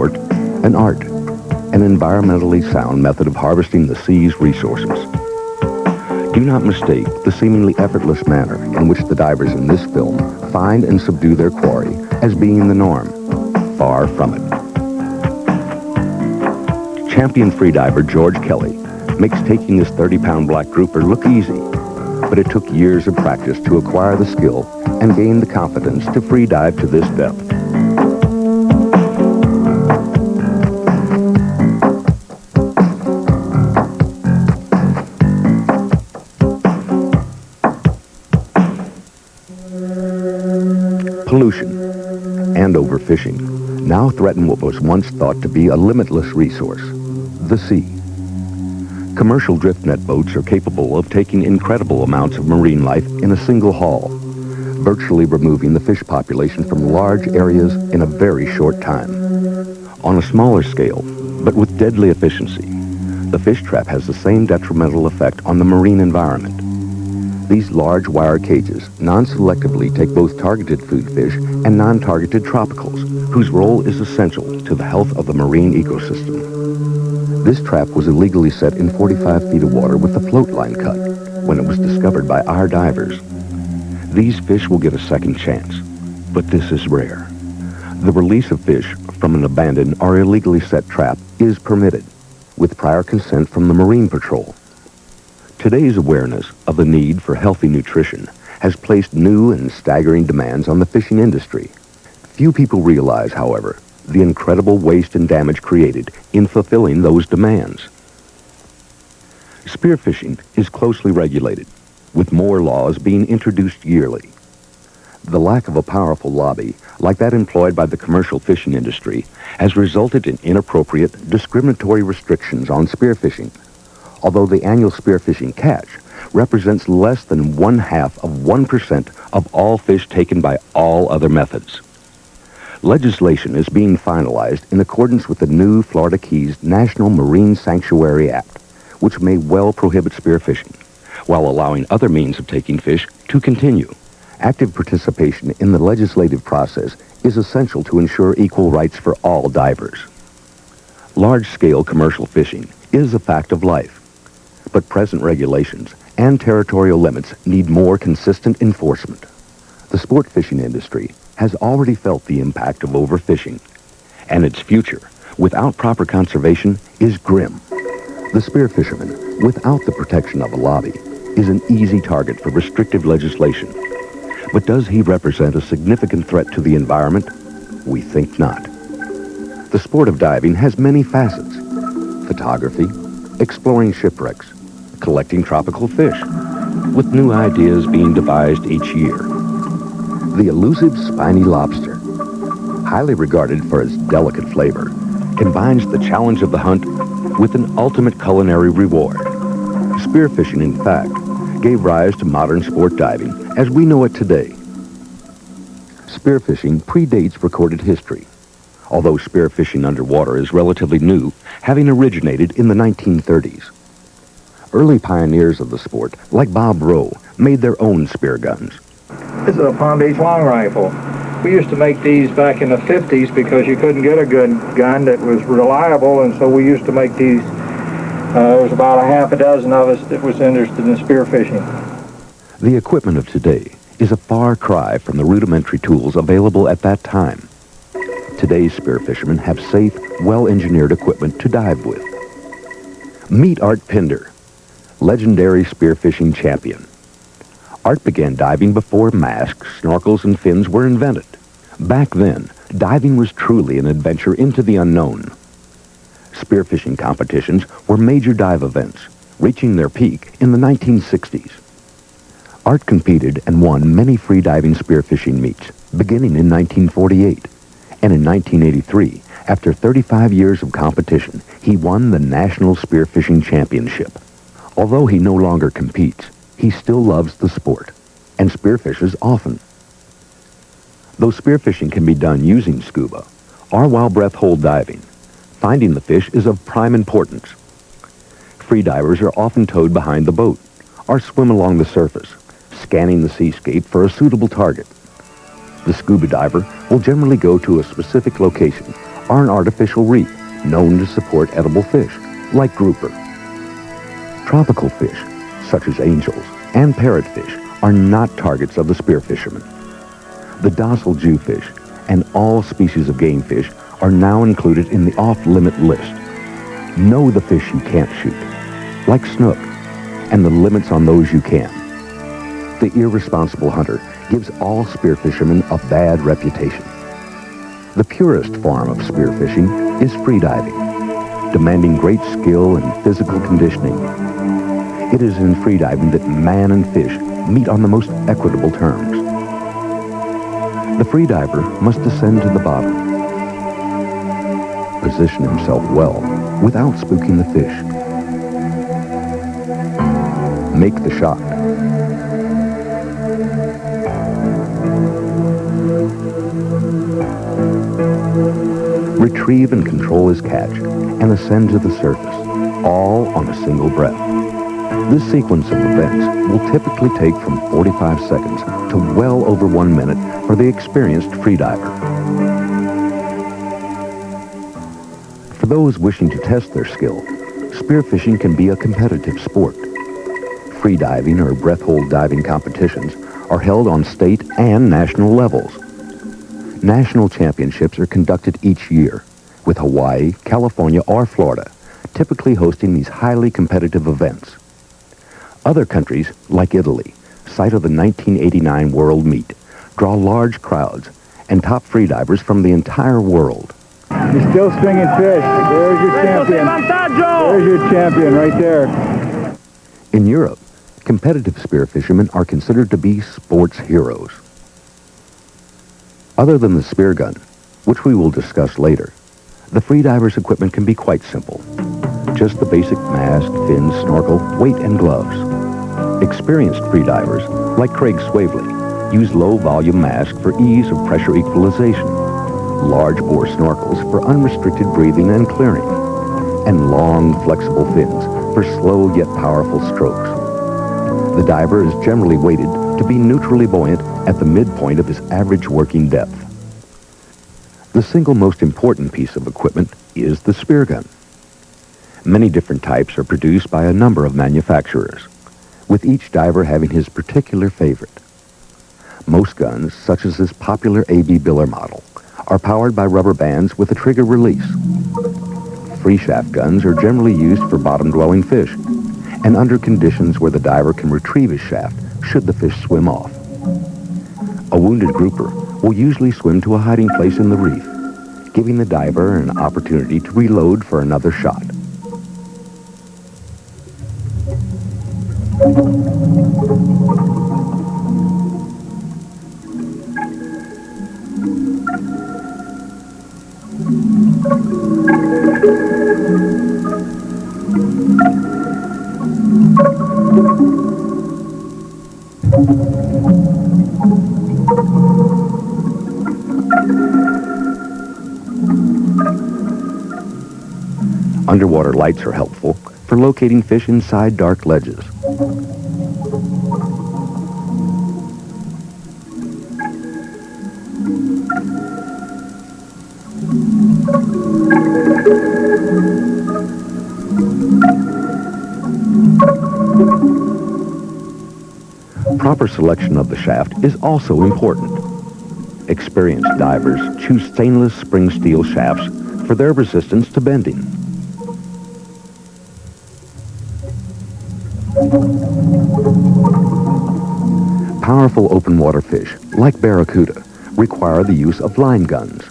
sport, an art, an environmentally sound method of harvesting the sea's resources. Do not mistake the seemingly effortless manner in which the divers in this film find and subdue their quarry as being the norm. Far from it. Champion freediver George Kelly makes taking his 30-pound black grouper look easy, but it took years of practice to acquire the skill and gain the confidence to free dive to this depth. Pollution and overfishing now threaten what was once thought to be a limitless resource, the sea. Commercial drift net boats are capable of taking incredible amounts of marine life in a single haul, virtually removing the fish population from large areas in a very short time. On a smaller scale, but with deadly efficiency, the fish trap has the same detrimental effect on the marine environment. These large wire cages non-selectively take both targeted food fish and non-targeted tropicals, whose role is essential to the health of the marine ecosystem. This trap was illegally set in 45 feet of water with the float line cut when it was discovered by our divers. These fish will get a second chance, but this is rare. The release of fish from an abandoned or illegally set trap is permitted, with prior consent from the Marine Patrol. Today's awareness of the need for healthy nutrition has placed new and staggering demands on the fishing industry. Few people realize, however, the incredible waste and damage created in fulfilling those demands. Spearfishing is closely regulated, with more laws being introduced yearly. The lack of a powerful lobby, like that employed by the commercial fishing industry, has resulted in inappropriate, discriminatory restrictions on spearfishing, although the annual spearfishing catch represents less than 0.5% of all fish taken by all other methods. Legislation is being finalized in accordance with the new Florida Keys National Marine Sanctuary Act, which may well prohibit spearfishing, while allowing other means of taking fish to continue. Active participation in the legislative process is essential to ensure equal rights for all divers. Large-scale commercial fishing is a fact of life, but present regulations and territorial limits need more consistent enforcement. The sport fishing industry has already felt the impact of overfishing, and its future, without proper conservation, is grim. The spearfisherman, without the protection of a lobby, is an easy target for restrictive legislation. But does he represent a significant threat to the environment? We think not. The sport of diving has many facets: photography, exploring shipwrecks, collecting tropical fish, with new ideas being devised each year. The elusive spiny lobster, highly regarded for its delicate flavor, combines the challenge of the hunt with an ultimate culinary reward. Spearfishing, in fact, gave rise to modern sport diving as we know it today. Spearfishing predates recorded history, although spearfishing underwater is relatively new, having originated in the 1930s. Early pioneers of the sport, like Bob Rowe, made their own spear guns. This is a Palm Beach long rifle. We used to make these back in the 50s because you couldn't get a good gun that was reliable, and so we used to make these. There was about a half a dozen of us that was interested in spearfishing. The equipment of today is a far cry from the rudimentary tools available at that time. Today's spearfishermen have safe, well-engineered equipment to dive with. Meet Art Pinder, legendary spearfishing champion. Art began diving before masks, snorkels, and fins were invented. Back then, diving was truly an adventure into the unknown. Spearfishing competitions were major dive events, reaching their peak in the 1960s. Art competed and won many free-diving spearfishing meets, beginning in 1948. And in 1983, after 35 years of competition, he won the National Spearfishing Championship. Although he no longer competes, he still loves the sport, and spearfishes often. Though spearfishing can be done using scuba, or while breath-hold diving, finding the fish is of prime importance. Freedivers are often towed behind the boat, or swim along the surface, scanning the seascape for a suitable target. The scuba diver will generally go to a specific location, are an artificial reef known to support edible fish, like grouper. Tropical fish, such as angels and parrotfish, are not targets of the spearfishermen. The docile jewfish and all species of game fish are now included in the off-limit list. Know the fish you can't shoot, like snook, and the limits on those you can. The irresponsible hunter gives all spearfishermen a bad reputation. The purest form of spearfishing is freediving, demanding great skill and physical conditioning. It is in freediving that man and fish meet on the most equitable terms. The freediver must descend to the bottom, position himself well without spooking the fish, make the shot, retrieve and control his catch, and ascend to the surface, all on a single breath. This sequence of events will typically take from 45 seconds to well over 1 minute for the experienced freediver. For those wishing to test their skill, spearfishing can be a competitive sport. Freediving or breath hold diving competitions are held on state and national levels. National championships are conducted each year, with Hawaii, California, or Florida typically hosting these highly competitive events. Other countries, like Italy, site of the 1989 World Meet, draw large crowds and top freedivers from the entire world. You're still stringing fish. There's your champion. There's your champion right there. In Europe, competitive spearfishermen are considered to be sports heroes. Other than the spear gun, which we will discuss later, the freediver's equipment can be quite simple. Just the basic mask, fins, snorkel, weight, and gloves. Experienced freedivers, like Craig Swavely, use low-volume masks for ease of pressure equalization, large-bore snorkels for unrestricted breathing and clearing, and long, flexible fins for slow yet powerful strokes. The diver is generally weighted to be neutrally buoyant at the midpoint of his average working depth. The single most important piece of equipment is the spear gun. Many different types are produced by a number of manufacturers, with each diver having his particular favorite. Most guns, such as this popular A.B. Biller model, are powered by rubber bands with a trigger release. Free shaft guns are generally used for bottom-dwelling fish and under conditions where the diver can retrieve his shaft should the fish swim off. A wounded grouper will usually swim to a hiding place in the reef, giving the diver an opportunity to reload for another shot. Underwater lights are helpful for locating fish inside dark ledges. Proper selection of the shaft is also important. Experienced divers choose stainless spring steel shafts for their resistance to bending. Powerful open water fish, like barracuda, require the use of line guns.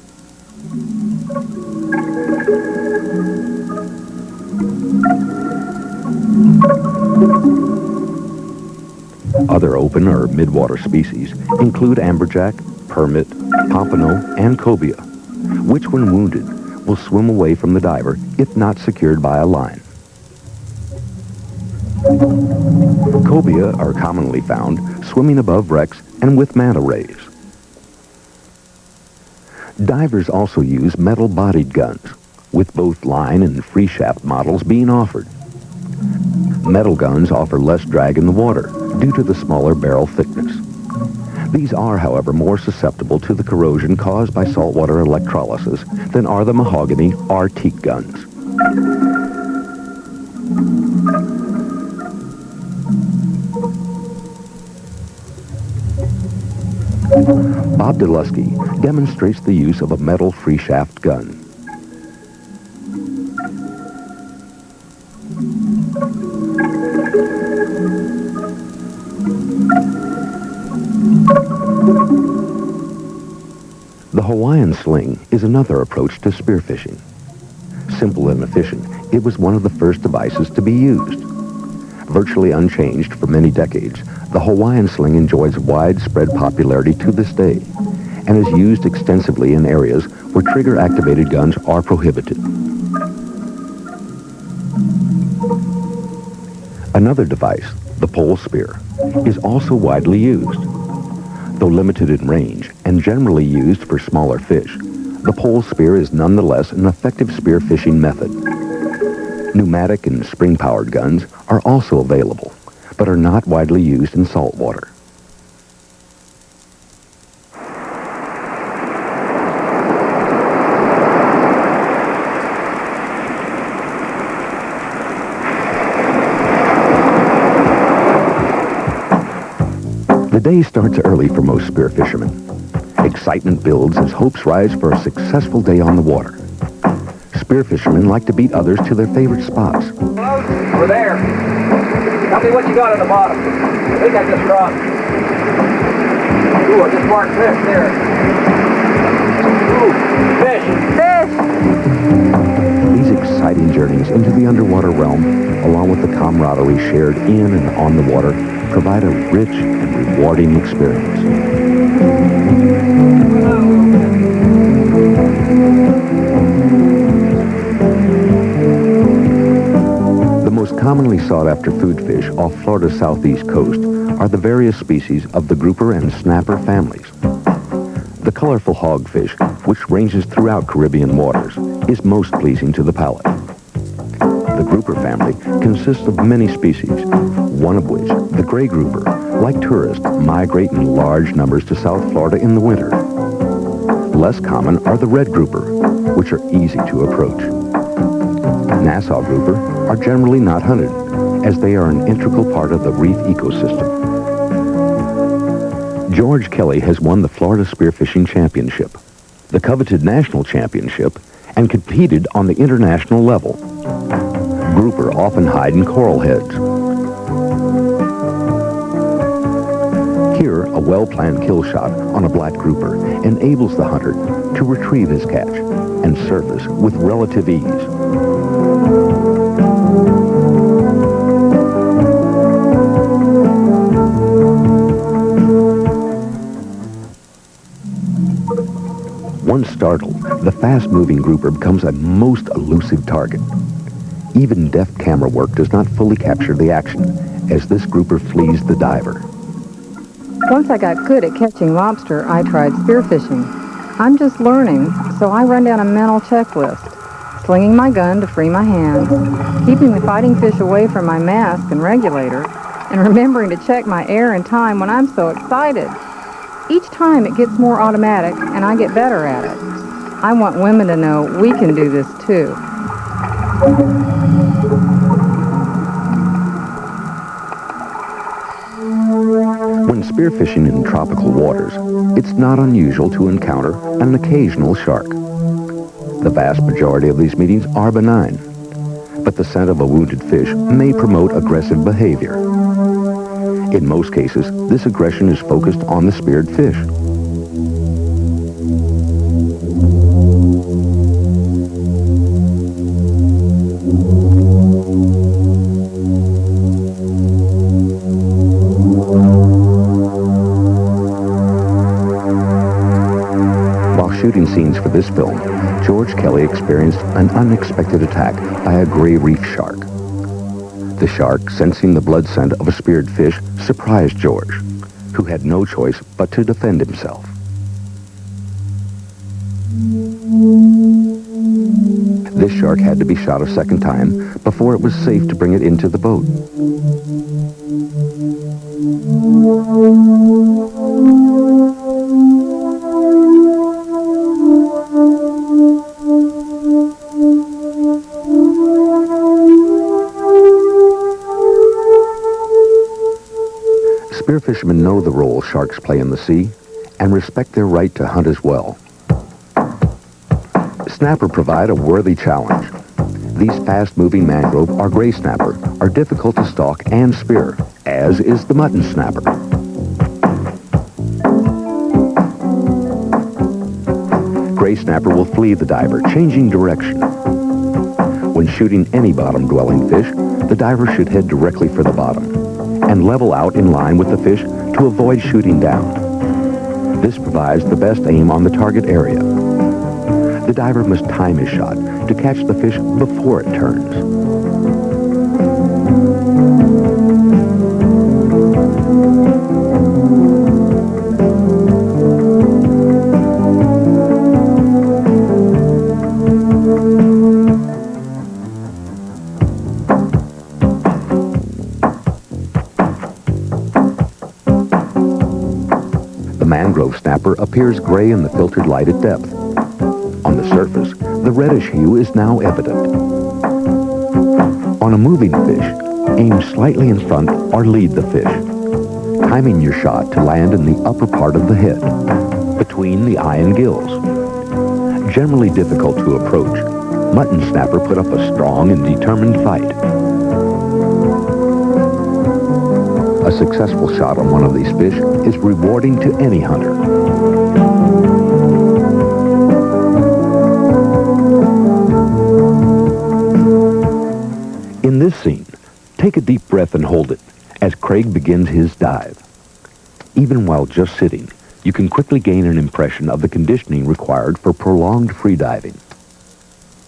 Other open or midwater species include amberjack, permit, pompano, and cobia, which when wounded will swim away from the diver if not secured by a line. Cobia are commonly found swimming above wrecks and with manta rays. Divers also use metal-bodied guns, with both line and free shaft models being offered. Metal guns offer less drag in the water due to the smaller barrel thickness. These are, however, more susceptible to the corrosion caused by saltwater electrolysis than are the mahogany or teak guns. Bob Delusky demonstrates the use of a metal free-shaft gun. The Hawaiian sling is another approach to spearfishing. Simple and efficient, it was one of the first devices to be used. Virtually unchanged for many decades, the Hawaiian sling enjoys widespread popularity to this day and is used extensively in areas where trigger-activated guns are prohibited. Another device, the pole spear, is also widely used. Though limited in range and generally used for smaller fish, the pole spear is nonetheless an effective spearfishing method. Pneumatic and spring-powered guns are also available, but are not widely used in saltwater. The day starts early for most spear fishermen. Excitement builds as hopes rise for a successful day on the water. Spear fishermen like to beat others to their favorite spots. Hello? We're there. Tell me what you got at the bottom. I think I just dropped. Ooh, I just marked fish there. Ooh, fish. These exciting journeys into the underwater realm, along with the camaraderie shared in and on the water, provide a rich and rewarding experience. The most commonly sought-after food fish off Florida's southeast coast are the various species of the grouper and snapper families. The colorful hogfish, which ranges throughout Caribbean waters, is most pleasing to the palate. The grouper family consists of many species, one of which, the gray grouper, like tourists, migrate in large numbers to South Florida in the winter. Less common are the red grouper, which are easy to approach. Nassau grouper are generally not hunted, as they are an integral part of the reef ecosystem. George Kelly has won the Florida Spearfishing Championship, the coveted National Championship, and competed on the international level. Grouper often hide in coral heads. Here, a well-planned kill shot on a black grouper enables the hunter to retrieve his catch and surface with relative ease. Once startled, the fast-moving grouper becomes a most elusive target. Even deft camera work does not fully capture the action, as this grouper flees the diver. Once I got good at catching lobster, I tried spearfishing. I'm just learning, so I run down a mental checklist. Slinging my gun to free my hand, keeping the fighting fish away from my mask and regulator, and remembering to check my air and time when I'm so excited. Each time it gets more automatic, and I get better at it. I want women to know we can do this too. When spearfishing in tropical waters, it's not unusual to encounter an occasional shark. The vast majority of these meetings are benign, but the scent of a wounded fish may promote aggressive behavior. In most cases, this aggression is focused on the speared fish. Shooting scenes for this film, George Kelly experienced an unexpected attack by a gray reef shark. The shark, sensing the blood scent of a speared fish, surprised George, who had no choice but to defend himself. This shark had to be shot a second time before it was safe to bring it into the boat. Spearfishermen know the role sharks play in the sea and respect their right to hunt as well. Snapper provide a worthy challenge. These fast-moving mangrove or gray snapper are difficult to stalk and spear, as is the mutton snapper. Gray snapper will flee the diver, changing direction. When shooting any bottom-dwelling fish, the diver should head directly for the bottom and level out in line with the fish to avoid shooting down. This provides the best aim on the target area. The diver must time his shot to catch the fish before it turns. The mangrove snapper appears gray in the filtered light at depth. On the surface, the reddish hue is now evident. On a moving fish, aim slightly in front or lead the fish, timing your shot to land in the upper part of the head, between the eye and gills. Generally difficult to approach, mutton snapper put up a strong and determined fight. A successful shot on one of these fish is rewarding to any hunter. In this scene, take a deep breath and hold it as Craig begins his dive. Even while just sitting, you can quickly gain an impression of the conditioning required for prolonged free diving.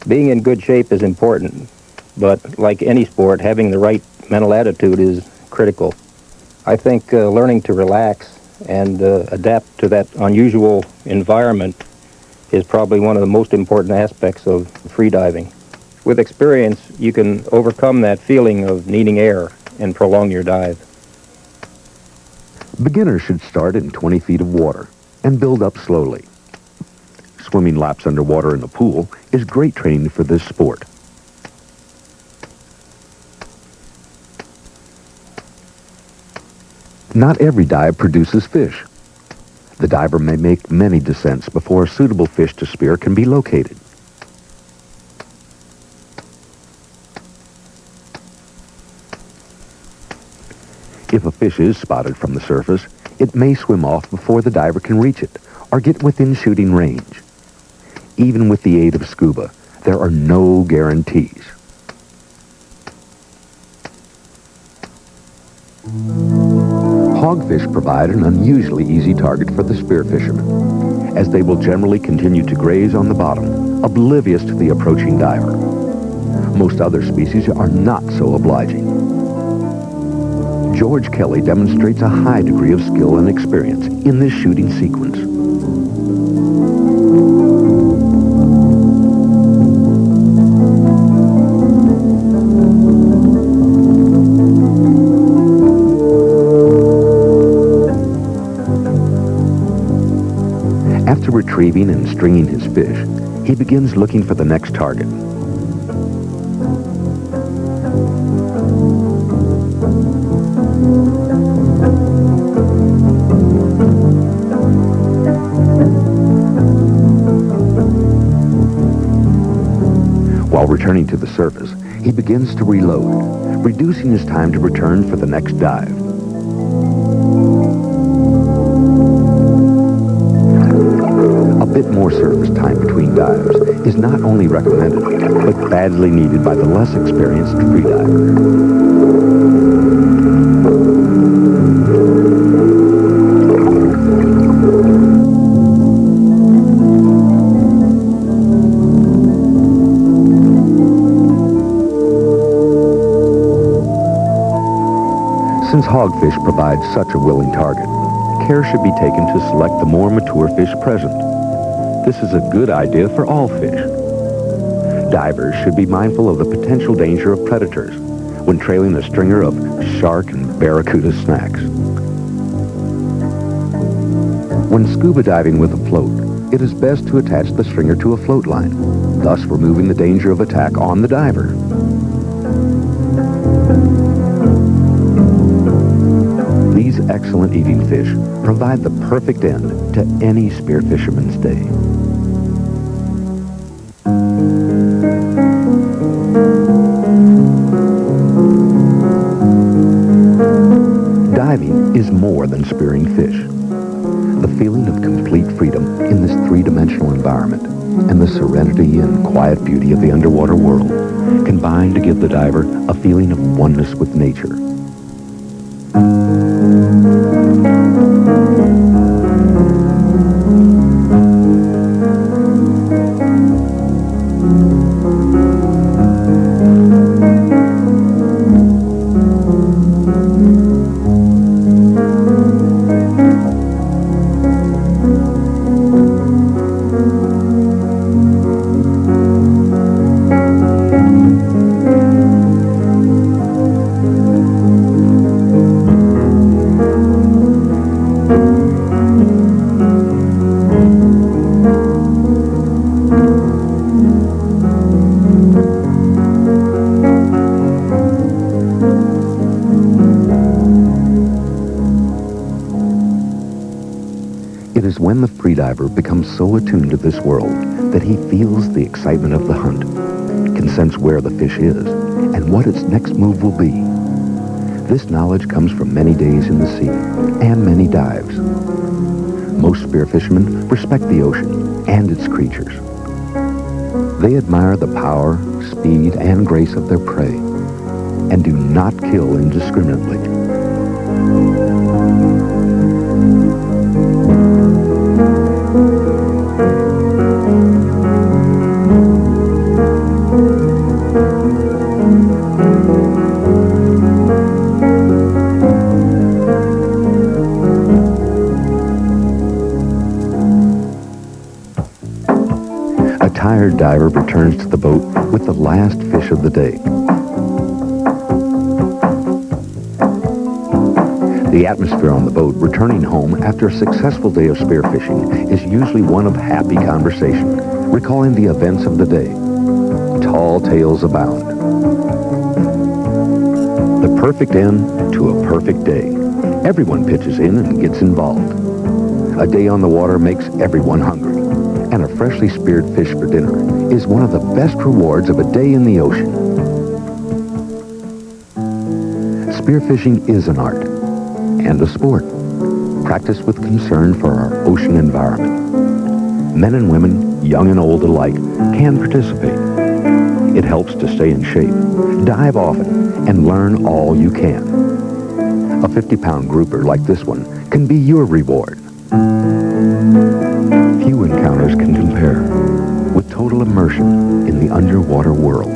Being in good shape is important, but like any sport, having the right mental attitude is critical. I think learning to relax and adapt to that unusual environment is probably one of the most important aspects of free diving. With experience, you can overcome that feeling of needing air and prolong your dive. Beginners should start in 20 feet of water and build up slowly. Swimming laps underwater in a pool is great training for this sport. Not every dive produces fish. The diver may make many descents before a suitable fish to spear can be located. If a fish is spotted from the surface, it may swim off before the diver can reach it or get within shooting range. Even with the aid of scuba, there are no guarantees. Hogfish provide an unusually easy target for the spearfishermen, as they will generally continue to graze on the bottom, oblivious to the approaching diver. Most other species are not so obliging. George Kelly demonstrates a high degree of skill and experience in this shooting sequence. After retrieving and stringing his fish, he begins looking for the next target. While returning to the surface, he begins to reload, reducing his time to return for the next dive. A bit more surface time between dives is not only recommended, but badly needed by the less experienced freediver. Since hogfish provide such a willing target, care should be taken to select the more mature fish present. This is a good idea for all fish. Divers should be mindful of the potential danger of predators when trailing a stringer of shark and barracuda snacks. When scuba diving with a float, it is best to attach the stringer to a float line. thus removing the danger of attack on the diver. These excellent eating fish provide the perfect end to any spearfisherman's day. Diving is more than spearing fish. The feeling of complete freedom in this three-dimensional environment and the serenity and quiet beauty of the underwater world combine to give the diver a feeling of oneness with nature. It is when the freediver becomes so attuned to this world that he feels the excitement of the hunt, can sense where the fish is, and what its next move will be. This knowledge comes from many days in the sea and many dives. Most spearfishermen respect the ocean and its creatures. They admire the power, speed, and grace of their prey, and do not kill indiscriminately. A tired diver returns to the boat with the last fish of the day. The atmosphere on the boat returning home after a successful day of spearfishing is usually one of happy conversation, recalling the events of the day. Tall tales abound. The perfect end to a perfect day. Everyone pitches in and gets involved. A day on the water makes everyone hungry, and a freshly speared fish for dinner is one of the best rewards of a day in the ocean. Spearfishing is an art and a sport, practiced with concern for our ocean environment. Men and women, young and old alike, can participate. It helps to stay in shape, dive often, and learn all you can. A 50-pound grouper like this one can be your reward. Few encounters can compare with total immersion in the underwater world.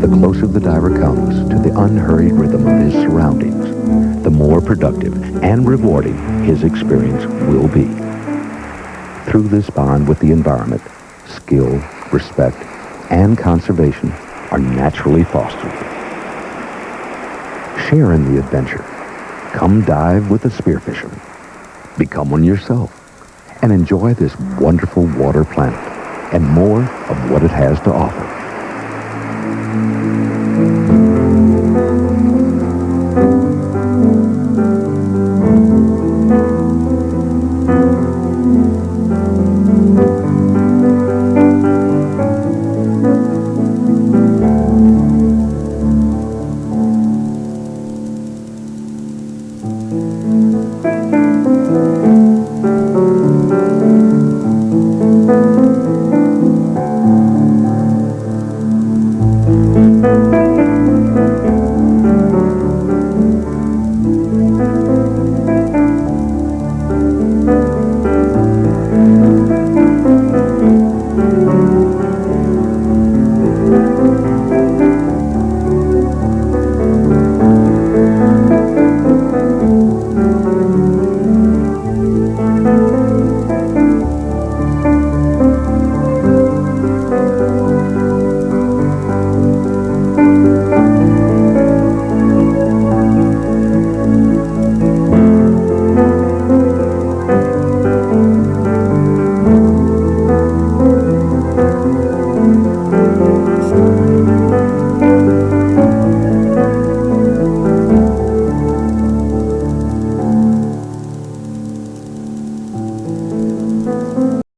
The closer the diver comes to the unhurried rhythm of his surroundings, the more productive and rewarding his experience will be. Through this bond with the environment, skill, respect, and conservation are naturally fostered. Share in the adventure. Come dive with a spearfisherman. Become one yourself and enjoy this wonderful water planet and more of what it has to offer.